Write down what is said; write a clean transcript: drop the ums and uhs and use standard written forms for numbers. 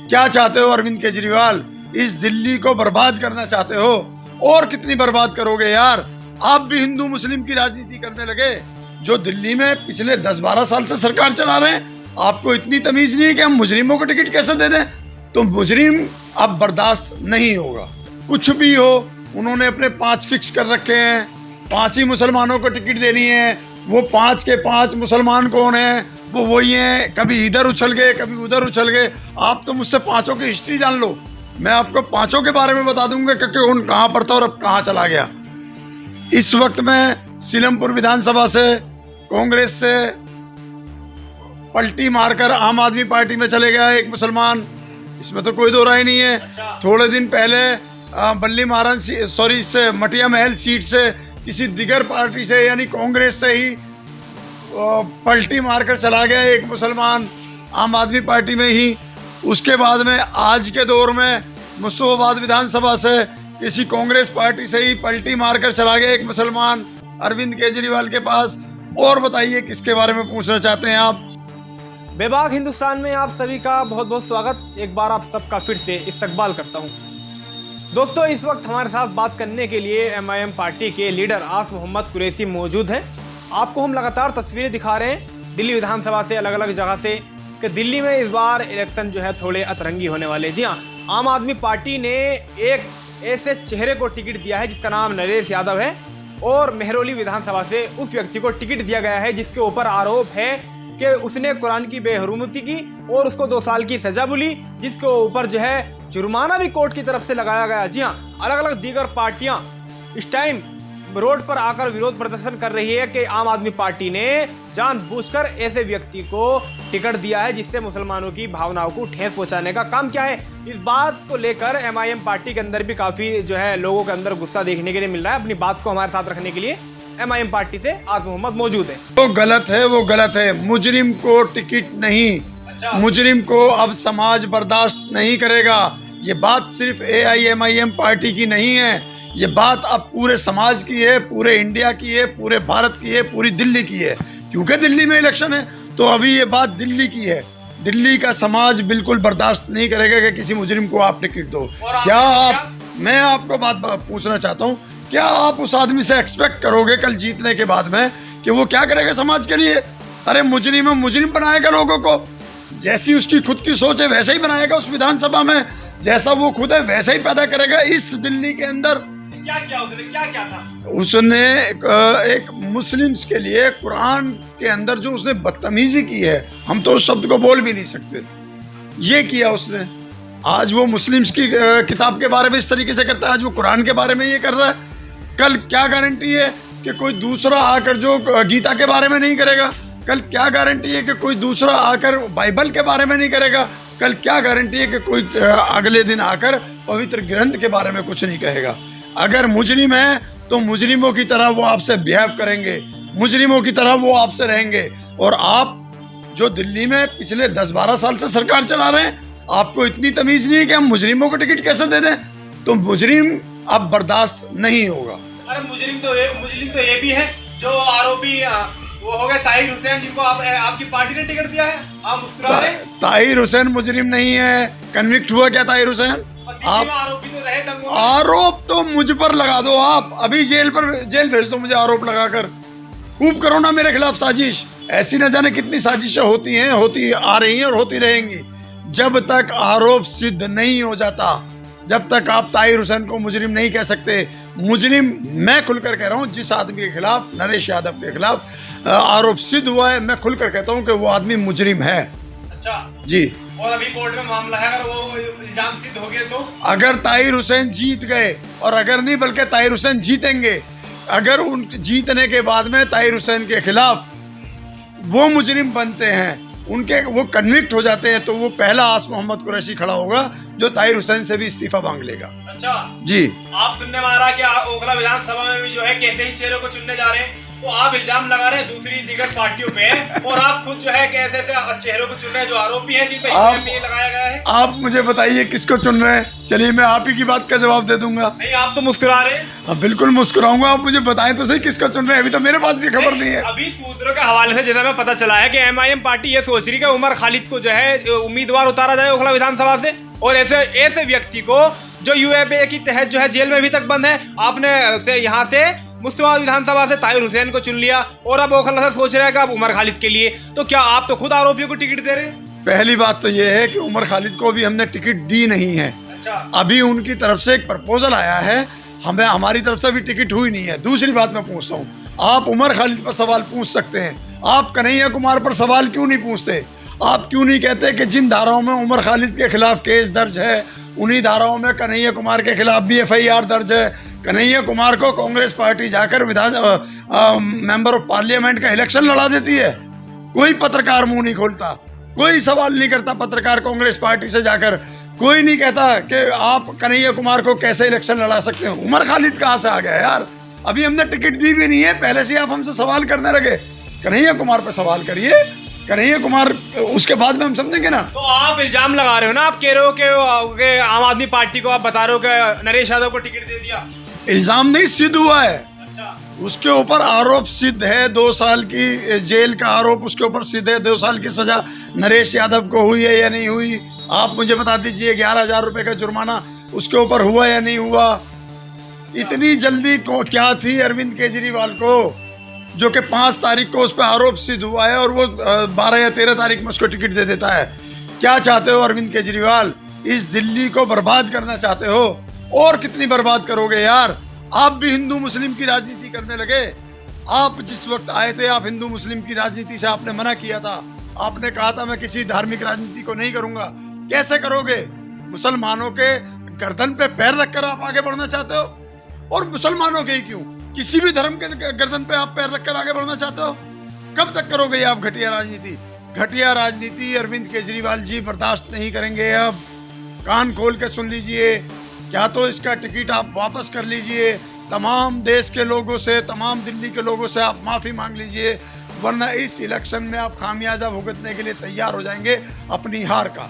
क्या चाहते हो अरविंद केजरीवाल? इस दिल्ली को बर्बाद करना चाहते हो? और कितनी बर्बाद करोगे यार? आप भी हिंदू मुस्लिम की राजनीति करने लगे, जो दिल्ली में पिछले 10-12 साल से सरकार चला रहे हैं। आपको इतनी तमीज नहीं है कि हम मुजरिमों को टिकट कैसे दे दें? तो मुजरिम अब बर्दाश्त नहीं होगा, कुछ भी हो। उन्होंने अपने 5 फिक्स कर रखे हैं, 5 ही मुसलमानों को टिकट देनी है। वो 5 के 5 मुसलमान कौन है? वो वही हैं, कभी इधर उछल गए, कभी उधर उछल गए। आप तो मुझसे 5 की हिस्ट्री जान लो, मैं आपको 5 के बारे में बता दूंगा कि कौन कहाँ पर था और अब कहाँ चला गया। इस वक्त मैं सीलमपुर विधानसभा से कांग्रेस से पलटी मारकर आम आदमी पार्टी में चले गया एक मुसलमान, इसमें तो कोई दो राय नहीं है। थोड़े दिन पहले बल्ली महाराज से मटिया महल सीट से किसी दिगर पार्टी से यानी कांग्रेस से ही पलटी मारकर चला गया एक मुसलमान आम आदमी पार्टी में ही। उसके बाद में आज के दौर में मुस्तफाबाद विधानसभा से किसी कांग्रेस पार्टी से ही पलटी मारकर चला गया एक मुसलमान अरविंद केजरीवाल के पास। और बताइए किसके बारे में पूछना चाहते हैं आप? बेबाक हिंदुस्तान में आप सभी का बहुत बहुत स्वागत। एक बार आप सबका फिर से इस्तकबाल करता हूं। दोस्तों, इस वक्त हमारे साथ बात करने के लिए MIM पार्टी के लीडर आस मोहम्मद कुरैशी मौजूद हैं। आपको हम लगातार तस्वीरें दिखा रहे हैं दिल्ली विधानसभा से, अलग अलग जगह से, कि दिल्ली में इस बार इलेक्शन जो है थोड़े अतरंगी होने वाले। जी हाँ, आम आदमी पार्टी ने एक ऐसे चेहरे को टिकट दिया है जिसका नाम नरेश यादव है, और मेहरौली विधानसभा से उस व्यक्ति को टिकट दिया गया है जिसके ऊपर आरोप है कि उसने कुरान की बेहरमती की और उसको 2 साल की सजा मिली, जिसके ऊपर जो है जुर्माना भी कोर्ट की तरफ से लगाया गया। जी हाँ, अलग अलग दीगर पार्टियां इस टाइम रोड पर आकर विरोध प्रदर्शन कर रही है कि आम आदमी पार्टी ने जानबूझकर ऐसे व्यक्ति को टिकट दिया है जिससे मुसलमानों की भावनाओं को ठेस पहुंचाने का काम क्या है। इस बात को लेकर MIM पार्टी के अंदर भी काफी जो है लोगों के अंदर गुस्सा देखने के लिए मिल रहा है। अपनी बात को हमारे साथ रखने के लिए MIM पार्टी से आज मोहम्मद मौजूद है। वो गलत है, वो गलत है। मुजरिम को टिकट नहीं, मुजरिम को अब समाज बर्दाश्त नहीं करेगा। ये बात सिर्फ AIMIM पार्टी की नहीं है, ये बात अब पूरे समाज की है, पूरे इंडिया की है, पूरे भारत की है, पूरी दिल्ली की है। क्योंकि दिल्ली में इलेक्शन है तो अभी ये बात दिल्ली की है। दिल्ली का समाज बिल्कुल बर्दाश्त नहीं करेगा कि किसी मुजरिम को आप टिकट दो। मैं आपको बात पूछना चाहता हूँ, क्या आप उस आदमी से एक्सपेक्ट करोगे कल जीतने के बाद में कि वो क्या करेगा समाज के लिए? अरे मुजरिम मुजरिम बनाएगा लोगों को, जैसी उसकी खुद की सोच है वैसे ही बनाएगा। उस विधानसभा में जैसा वो खुद है वैसा ही पैदा करेगा। इस दिल्ली के अंदर क्या क्या था? उसने एक मुस्लिम्स के लिए कुरान के अंदर जो उसने बदतमीजी की है, हम तो उस शब्द को बोल भी नहीं सकते, ये किया उसने। आज वो मुस्लिम्स की किताब के बारे में इस तरीके से करता है, आज वो कुरान के बारे में ये कर रहा है। कल क्या गारंटी है कि कोई दूसरा आकर जो गीता के बारे में नहीं करेगा? कल क्या गारंटी है कि कोई दूसरा आकर बाइबल के बारे में नहीं करेगा? कल क्या गारंटी है कि कोई अगले दिन आकर पवित्र ग्रंथ के बारे में कुछ नहीं कहेगा? अगर मुजरिम है तो मुजरिमों की तरह वो आपसे बिहेव करेंगे, मुजरिमों की तरह वो आपसे रहेंगे। और आप जो दिल्ली में पिछले 10-12 साल से सरकार चला रहे हैं, आपको इतनी तमीज नहीं है कि हम मुजरिमों को टिकट कैसे दे दें? तो मुजरिम अब बर्दाश्त नहीं होगा। अरे मुजरिम तो ये भी है जो आरोपी वो हो गए ताहिर हुसैन, जिनको आपकी पार्टी ने टिकट दिया है। आप मुस्कुरा रहे हैं। ताहिर हुसैन मुजरिम नहीं है, कन्विक्ट हुआ क्या ताहिर हुसैन? आप आरोपी तो रहे दंगों में। आरोप तो मुझ पर लगा दो, आप अभी जेल भेज दो मुझे आरोप लगाकर। खूब करो ना मेरे खिलाफ साजिश। ऐसी न जाने कितनी साजिशें होती हैं, होती आ रही हैं और होती रहेंगी। जब तक आरोप सिद्ध नहीं हो जाता, जब तक आप ताहिर हुसैन को मुजरिम नहीं कह सकते। मुजरिम मैं खुलकर कह रहा हूँ, जिस आदमी के खिलाफ, नरेश यादव के खिलाफ आरोप सिद्ध हुआ है, मैं खुलकर कहता हूँ कि वो आदमी मुजरिम है। अच्छा जी। और अभी कोर्ट में मामला है, अगर वो इल्जाम सिद्ध हो गए तो? अगर ताहिर हुसैन जीत गए, और अगर नहीं बल्कि ताहिर हुसैन जीतेंगे, अगर उन जीतने के बाद में ताहिर हुसैन के खिलाफ वो मुजरिम बनते हैं, उनके वो कन्विक्ट हो जाते हैं, तो वो पहला आस मोहम्मद कुरैशी खड़ा होगा जो ताहिर हुसैन से भी इस्तीफा मांग लेगा। अच्छा जी। आप सुनने में आ रहा कि ओखला विधानसभा में भी जो है कैसे ही चेहरे को चुनने जा रहे हैं? तो आप इल्जाम लगा रहे हैं दूसरी दीगर पार्टियों पे और आप खुद जो है कि ऐसे चेहरों को चुन रहे हैं जो आरोपी हैं जिन पे ये लगाया गया है। आप मुझे बताइए किसको चुन रहे हैं? चलिए मैं आप ही की बात का जवाब दे दूंगा। नहीं, आप तो मुस्कुरा रहे हैं। हाँ बिल्कुल मुस्कुराऊंगा, आप मुझे बताएं तो सही किसको चुन रहे हैं, अभी तो मेरे पास भी खबर नहीं है। अभी सूत्रों के हवाले से जैसा मैं पता चला है कि एमआईएम पार्टी ये सोच रही है कि उमर खालिद को जो है उम्मीदवार उतारा जाए ओखला विधानसभा से, और ऐसे व्यक्ति को जो यूएपीए की तहत जो है जेल में अभी तक बंद है, आपने यहाँ से मुश्ताबाद विधानसभा से ताहिर हुसैन को चुन लिया और अब ओखला से सोच रहे हैं कि आप उमर खालिद के लिए, तो क्या आप तो खुद आरोपियों को टिकट दे रहे हैं? पहली बात तो ये है कि उमर खालिद को भी हमने टिकट दी नहीं है। अच्छा। अभी उनकी तरफ से एक प्रपोजल आया है, हमें हमारी तरफ से भी टिकट हुई नहीं है। दूसरी बात मैं पूछता हूँ, आप उमर खालिद पर सवाल पूछ सकते हैं, आप कन्हैया कुमार पर सवाल क्यों नहीं पूछते? आप क्यों नहीं कहते कि जिन धाराओं में उमर खालिद के खिलाफ केस दर्ज है उन्हीं धाराओं में कन्हैया कुमार के खिलाफ भी एफआईआर दर्ज है। कन्हैया कुमार को कांग्रेस पार्टी जाकर मेंबर ऑफ पार्लियामेंट का इलेक्शन लड़ा देती है, कोई पत्रकार मुंह नहीं खोलता, कोई सवाल नहीं करता पत्रकार कांग्रेस पार्टी से जाकर, कोई नहीं कहता कि आप कन्हैया कुमार को कैसे इलेक्शन लड़ा सकते हो। उमर खालिद कहाँ से आ गया यार? अभी हमने टिकट दी भी नहीं है, पहले से आप हमसे सवाल करने लगे। कन्हैया कुमार पर सवाल करिए, कन्हैया कुमार उसके बाद में हम समझेंगे ना। तो आप इल्जाम लगा रहे हो ना, आप कह रहे हो कि आम आदमी पार्टी को आप बता रहे हो कि नरेश यादव को टिकट दे दिया। इल्जाम नहीं, सिद्ध हुआ है। अच्छा। उसके ऊपर आरोप सिद्ध है, 2 साल की जेल का आरोप उसके ऊपर सिद्ध है, 2 साल की सजा नरेश यादव को हुई है या नहीं हुई? आप मुझे बता दीजिए। 11,000 रुपए का जुर्माना उसके ऊपर हुआ या नहीं हुआ? इतनी जल्दी को क्या थी अरविंद केजरीवाल को, जो कि 5 तारीख को उस पर आरोप सिद्ध हुआ है और वो 12 या 13 तारीख में उसको टिकट दे देता है? क्या चाहते हो अरविंद केजरीवाल? इस दिल्ली को बर्बाद करना चाहते हो? और कितनी बर्बाद करोगे यार? आप भी हिंदू मुस्लिम की राजनीति करने लगे। आप जिस वक्त आए थे, आप हिंदू मुस्लिम की राजनीति से आपने मना किया था, आपने कहा था मैं किसी धार्मिक राजनीति को नहीं करूंगा। कैसे करोगे? मुसलमानों के गर्दन पे पैर रखकर आप आगे बढ़ना चाहते हो? और मुसलमानों के ही क्यों, किसी भी धर्म के गर्दन पे आप पैर रखकर आगे बढ़ना चाहते हो? कब तक करोगे ये आप घटिया राजनीति? घटिया राजनीति अरविंद केजरीवाल जी बर्दाश्त नहीं करेंगे। अब कान खोल के सुन लीजिए, क्या तो इसका टिकट आप वापस कर लीजिए, तमाम देश के लोगों से, तमाम दिल्ली के लोगों से आप माफ़ी मांग लीजिए, वरना इस इलेक्शन में आप खामियाजा भुगतने के लिए तैयार हो जाएंगे अपनी हार का।